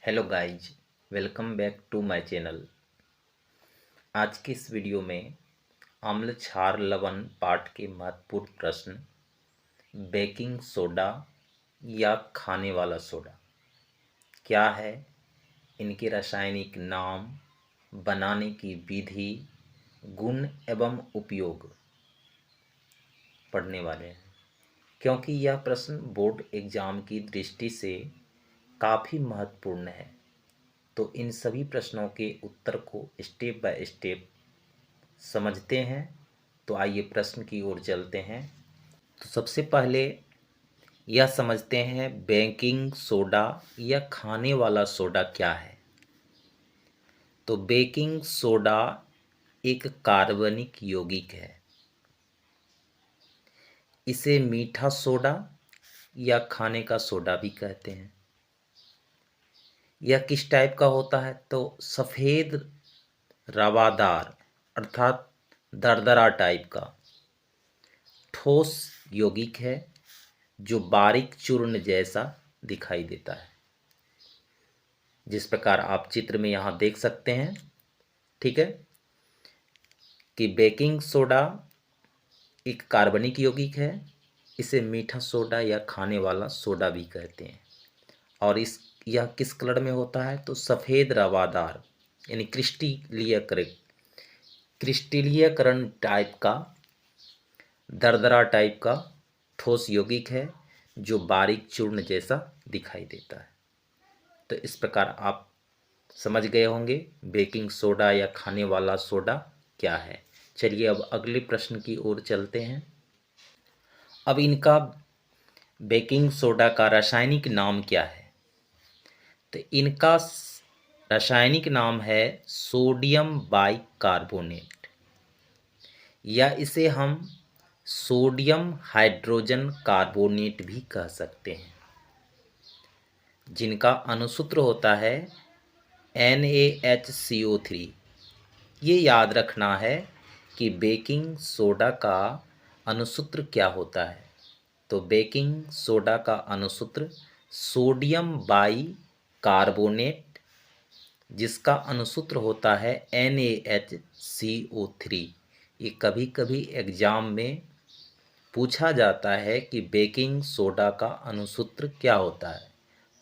Hello guys, welcome back to my channel. आज की इस वीडियो में अम्ल क्षार लवण पाठ के महत्वपूर्ण प्रश्न बेकिंग सोडा या खाने वाला सोडा क्या है, इनके रासायनिक नाम, बनाने की विधि, गुण एवं उपयोग पढ़ने वाले हैं। क्योंकि यह प्रश्न बोर्ड एग्जाम की दृष्टि से काफ़ी महत्वपूर्ण है, तो इन सभी प्रश्नों के उत्तर को स्टेप बाय स्टेप समझते हैं। तो आइए प्रश्न की ओर चलते हैं। तो सबसे पहले यह समझते हैं बेकिंग सोडा या खाने वाला सोडा क्या है। तो बेकिंग सोडा एक कार्बनिक यौगिक है। इसे मीठा सोडा या खाने का सोडा भी कहते हैं। यह किस टाइप का होता है? तो सफ़ेद रवादार अर्थात दरदरा टाइप का ठोस यौगिक है जो बारीक चूर्ण जैसा दिखाई देता है, जिस प्रकार आप चित्र में यहाँ देख सकते हैं। ठीक है कि बेकिंग सोडा एक कार्बनिक यौगिक है। इसे मीठा सोडा या खाने वाला सोडा भी कहते हैं। और यह किस कलर में होता है? तो सफ़ेद रवादार यानी क्रिस्टलीयकरण टाइप का दरदरा टाइप का ठोस यौगिक है जो बारीक चूर्ण जैसा दिखाई देता है। तो इस प्रकार आप समझ गए होंगे बेकिंग सोडा या खाने वाला सोडा क्या है। चलिए अब अगले प्रश्न की ओर चलते हैं। अब इनका बेकिंग सोडा का रासायनिक नाम क्या है? तो इनका रासायनिक नाम है सोडियम बाइकार्बोनेट, या इसे हम सोडियम हाइड्रोजन कार्बोनेट भी कह सकते हैं, जिनका अणुसूत्र होता है NaHCO3। ये याद रखना है कि बेकिंग सोडा का अणुसूत्र क्या होता है। तो बेकिंग सोडा का अणुसूत्र सोडियम बाई कार्बोनेट, जिसका अणुसूत्र होता है NaHCO3। ये कभी कभी एग्जाम में पूछा जाता है कि बेकिंग सोडा का अणुसूत्र क्या होता है।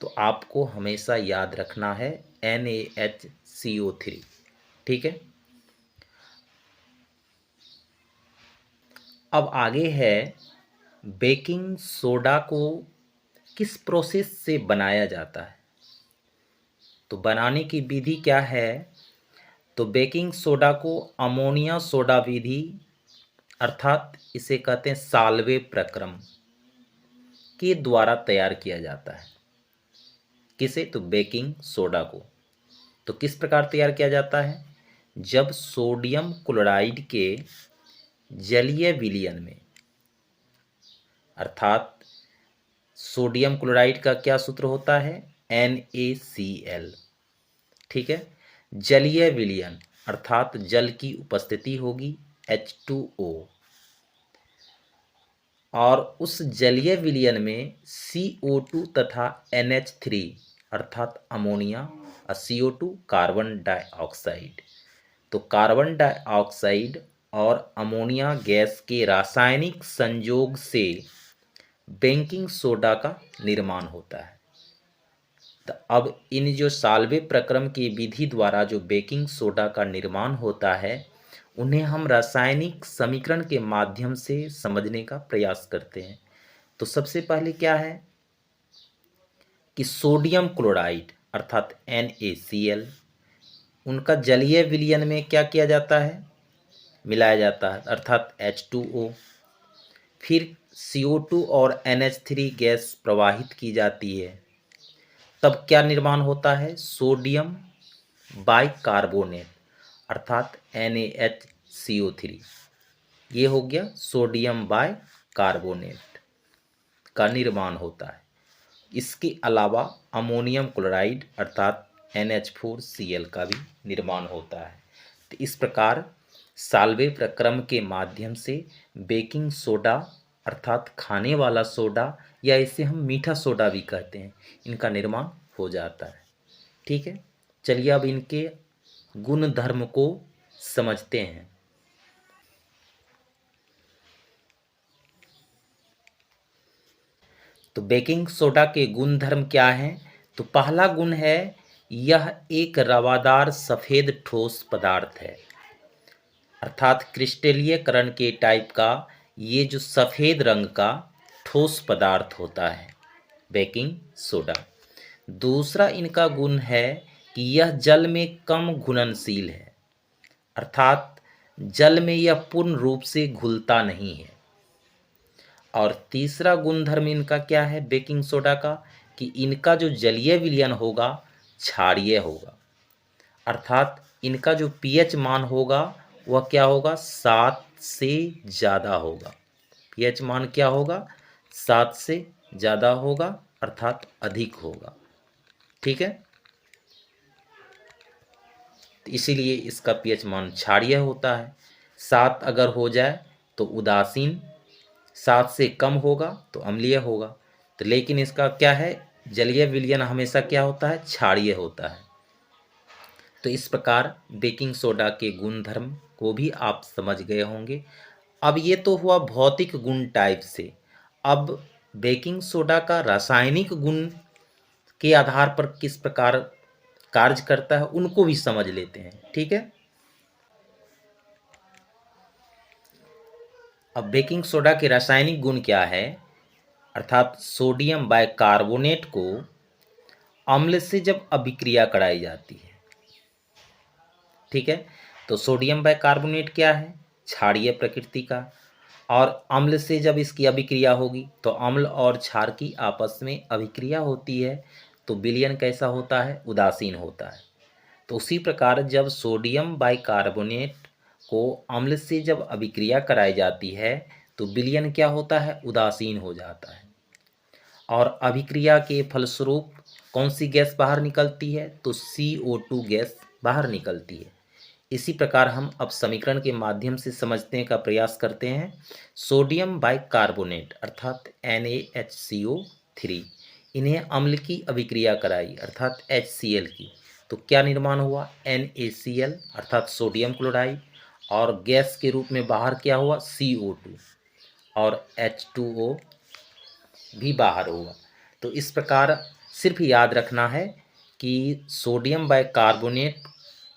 तो आपको हमेशा याद रखना है NaHCO3। ठीक है। अब आगे है बेकिंग सोडा को किस प्रोसेस से बनाया जाता है। तो बनाने की विधि क्या है? तो बेकिंग सोडा को अमोनिया सोडा विधि अर्थात इसे कहते हैं साल्वे प्रक्रम के द्वारा तैयार किया जाता है। किसे? तो बेकिंग सोडा को। तो किस प्रकार तैयार किया जाता है? जब सोडियम क्लोराइड के जलीय विलयन में, अर्थात सोडियम क्लोराइड का क्या सूत्र होता है? NaCl। ठीक है। जलीय विलयन अर्थात जल की उपस्थिति होगी H2O, और उस जलीय विलयन में CO2 तथा NH3 अर्थात अमोनिया और CO2 कार्बन डाइऑक्साइड। तो कार्बन डाइऑक्साइड और अमोनिया गैस के रासायनिक संयोग से बेकिंग सोडा का निर्माण होता है। तो अब इन जो साल्वे प्रक्रम की विधि द्वारा जो बेकिंग सोडा का निर्माण होता है, उन्हें हम रासायनिक समीकरण के माध्यम से समझने का प्रयास करते हैं। तो सबसे पहले क्या है कि सोडियम क्लोराइड अर्थात NaCl, उनका जलीय विलयन में क्या किया जाता है? मिलाया जाता है अर्थात H2O। फिर CO2 और NH3 गैस प्रवाहित की जाती है, तब क्या निर्माण होता है? सोडियम बाइकार्बोनेट अर्थात NaHCO3। ये हो गया सोडियम बाइकार्बोनेट का निर्माण होता है। इसके अलावा अमोनियम क्लोराइड अर्थात NH4Cl का भी निर्माण होता है। तो इस प्रकार साल्वे प्रक्रम के माध्यम से बेकिंग सोडा अर्थात खाने वाला सोडा, या इसे हम मीठा सोडा भी कहते हैं, इनका निर्माण हो जाता है। ठीक है, चलिए अब इनके गुण धर्म को समझते हैं। तो बेकिंग सोडा के गुण धर्म क्या हैं? तो पहला गुण है, यह एक रवादार सफ़ेद ठोस पदार्थ है, अर्थात क्रिस्टलीयकरण के टाइप का ये जो सफ़ेद रंग का ठोस पदार्थ होता है बेकिंग सोडा। दूसरा इनका गुण है कि यह जल में कम घुलनशील है, अर्थात जल में यह पूर्ण रूप से घुलता नहीं है। और तीसरा गुणधर्म इनका क्या है बेकिंग सोडा का, कि इनका जो जलीय विलयन होगा क्षारीय होगा, अर्थात इनका जो पीएच मान होगा वह क्या होगा, 7 से ज़्यादा होगा। पीएच मान क्या होगा, 7 से ज़्यादा होगा, अर्थात अधिक होगा। ठीक है, इसीलिए इसका पीएच मान क्षारीय होता है। 7 अगर हो जाए तो उदासीन, 7 से कम होगा तो अम्लीय होगा। तो लेकिन इसका क्या है, जलीय विलयन हमेशा क्या होता है, क्षारीय होता है। तो इस प्रकार बेकिंग सोडा के गुण धर्म को भी आप समझ गए होंगे। अब ये तो हुआ भौतिक गुण टाइप से। अब बेकिंग सोडा का रासायनिक गुण के आधार पर किस प्रकार कार्य करता है उनको भी समझ लेते हैं। ठीक है, अब बेकिंग सोडा के रासायनिक गुण क्या है, अर्थात सोडियम बाइकार्बोनेट को अम्ल से जब अभिक्रिया कराई जाती है, ठीक है, तो सोडियम बाइकार्बोनेट क्या है, क्षारीय प्रकृति का, और अम्ल से जब इसकी अभिक्रिया होगी तो अम्ल और क्षार की आपस में अभिक्रिया होती है, तो विलयन कैसा होता है, उदासीन होता है। तो उसी प्रकार जब सोडियम बाइकार्बोनेट को अम्ल से जब अभिक्रिया कराई जाती है तो विलयन क्या होता है, उदासीन हो जाता है। और अभिक्रिया के फलस्वरूप कौन सी गैस बाहर निकलती है, तो CO2 गैस बाहर निकलती है। इसी प्रकार हम अब समीकरण के माध्यम से समझने का प्रयास करते हैं। सोडियम बाइकार्बोनेट अर्थात NaHCO3, इन्हें अम्ल की अभिक्रिया कराई अर्थात HCl की, तो क्या निर्माण हुआ, NaCl अर्थात सोडियम क्लोराइड, और गैस के रूप में बाहर क्या हुआ, CO2, और H2O भी बाहर होगा। तो इस प्रकार सिर्फ याद रखना है कि सोडियम बाइकार्बोनेट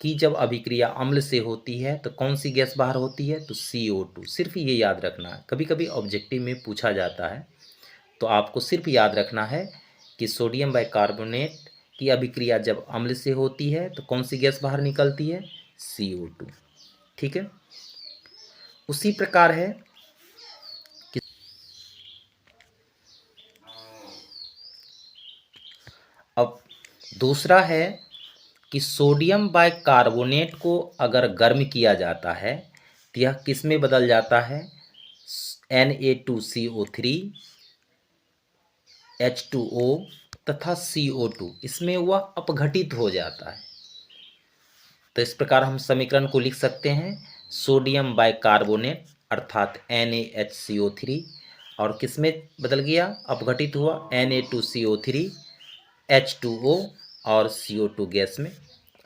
की जब अभिक्रिया अम्ल से होती है तो कौन सी गैस बाहर होती है, तो CO2। सिर्फ ये याद रखना है, कभी कभी ऑब्जेक्टिव में पूछा जाता है, तो आपको सिर्फ याद रखना है कि सोडियम बाइकार्बोनेट की अभिक्रिया जब अम्ल से होती है तो कौन सी गैस बाहर निकलती है, CO2। ठीक है, उसी प्रकार है कि अब दूसरा है कि सोडियम बाइकार्बोनेट को अगर गर्म किया जाता है तो यह किस में बदल जाता है, Na2CO3, H2O तथा CO2, इसमें वह अपघटित हो जाता है। तो इस प्रकार हम समीकरण को लिख सकते हैं, सोडियम बाइकार्बोनेट अर्थात NaHCO3 और किस में बदल गया, अपघटित हुआ, Na2CO3, H2O और CO2 गैस में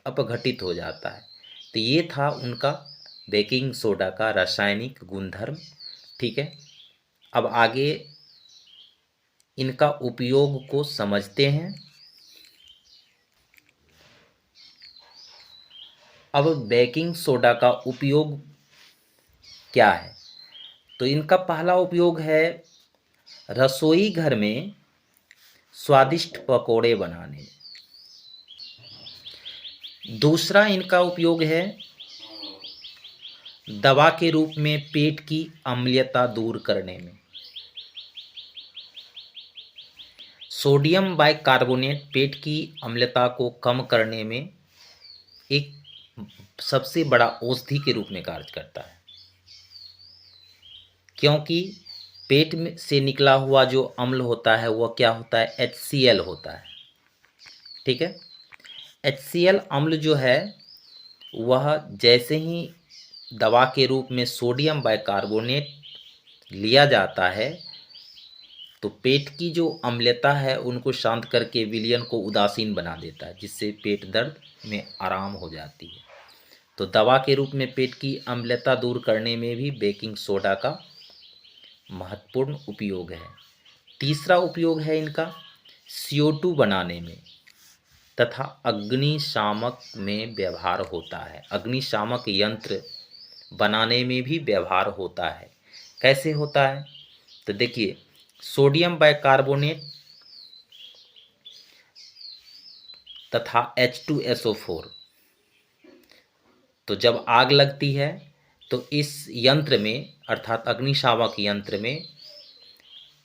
अपघटित हो जाता है। तो ये था उनका बेकिंग सोडा का रासायनिक गुणधर्म। ठीक है, अब आगे इनका उपयोग को समझते हैं। अब बेकिंग सोडा का उपयोग क्या है, तो इनका पहला उपयोग है रसोई घर में स्वादिष्ट पकोड़े बनाने। दूसरा इनका उपयोग है दवा के रूप में पेट की अम्लीयता दूर करने में। सोडियम बाइकार्बोनेट पेट की अम्लता को कम करने में एक सबसे बड़ा औषधि के रूप में कार्य करता है, क्योंकि पेट में से निकला हुआ जो अम्ल होता है वह क्या होता है, HCl होता है। ठीक है, HCl अम्ल जो है वह जैसे ही दवा के रूप में सोडियम बाइकार्बोनेट लिया जाता है तो पेट की जो अम्लता है उनको शांत करके विलयन को उदासीन बना देता है, जिससे पेट दर्द में आराम हो जाती है। तो दवा के रूप में पेट की अम्लता दूर करने में भी बेकिंग सोडा का महत्वपूर्ण उपयोग है। तीसरा उपयोग है इनका CO2 बनाने में तथा अग्निशामक में व्यवहार होता है। अग्निशामक यंत्र बनाने में भी व्यवहार होता है। कैसे होता है? तो देखिए, सोडियम बाइकार्बोनेट तथा H2SO4, तो जब आग लगती है तो इस यंत्र में अर्थात अग्निशामक यंत्र में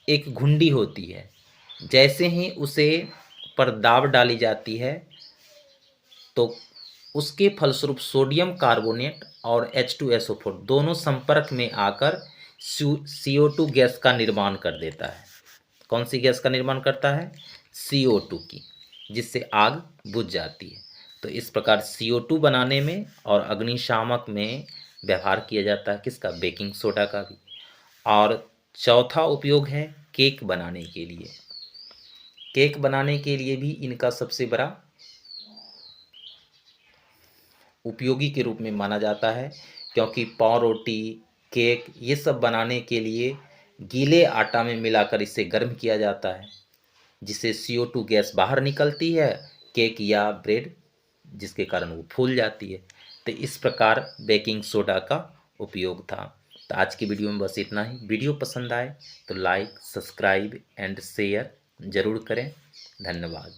एक घुंडी होती है। जैसे ही उसे पर दाब डाली जाती है तो उसके फलस्वरूप सोडियम कार्बोनेट और H2SO4 दोनों संपर्क में आकर CO2 गैस का निर्माण कर देता है। कौन सी गैस का निर्माण करता है? CO2 की, जिससे आग बुझ जाती है। तो इस प्रकार CO2 बनाने में और अग्निशामक में व्यवहार किया जाता है किसका? बेकिंग सोडा का भी। और चौथा उपयोग है केक बनाने के लिए। केक बनाने के लिए भी इनका सबसे बड़ा उपयोगी के रूप में माना जाता है, क्योंकि पाव रोटी, केक ये सब बनाने के लिए गीले आटा में मिलाकर इसे गर्म किया जाता है, जिससे CO2 गैस बाहर निकलती है, केक या ब्रेड, जिसके कारण वो फूल जाती है। तो इस प्रकार बेकिंग सोडा का उपयोग था। तो आज की वीडियो में बस इतना ही। वीडियो पसंद आए तो लाइक, सब्सक्राइब एंड शेयर ज़रूर करें। धन्यवाद।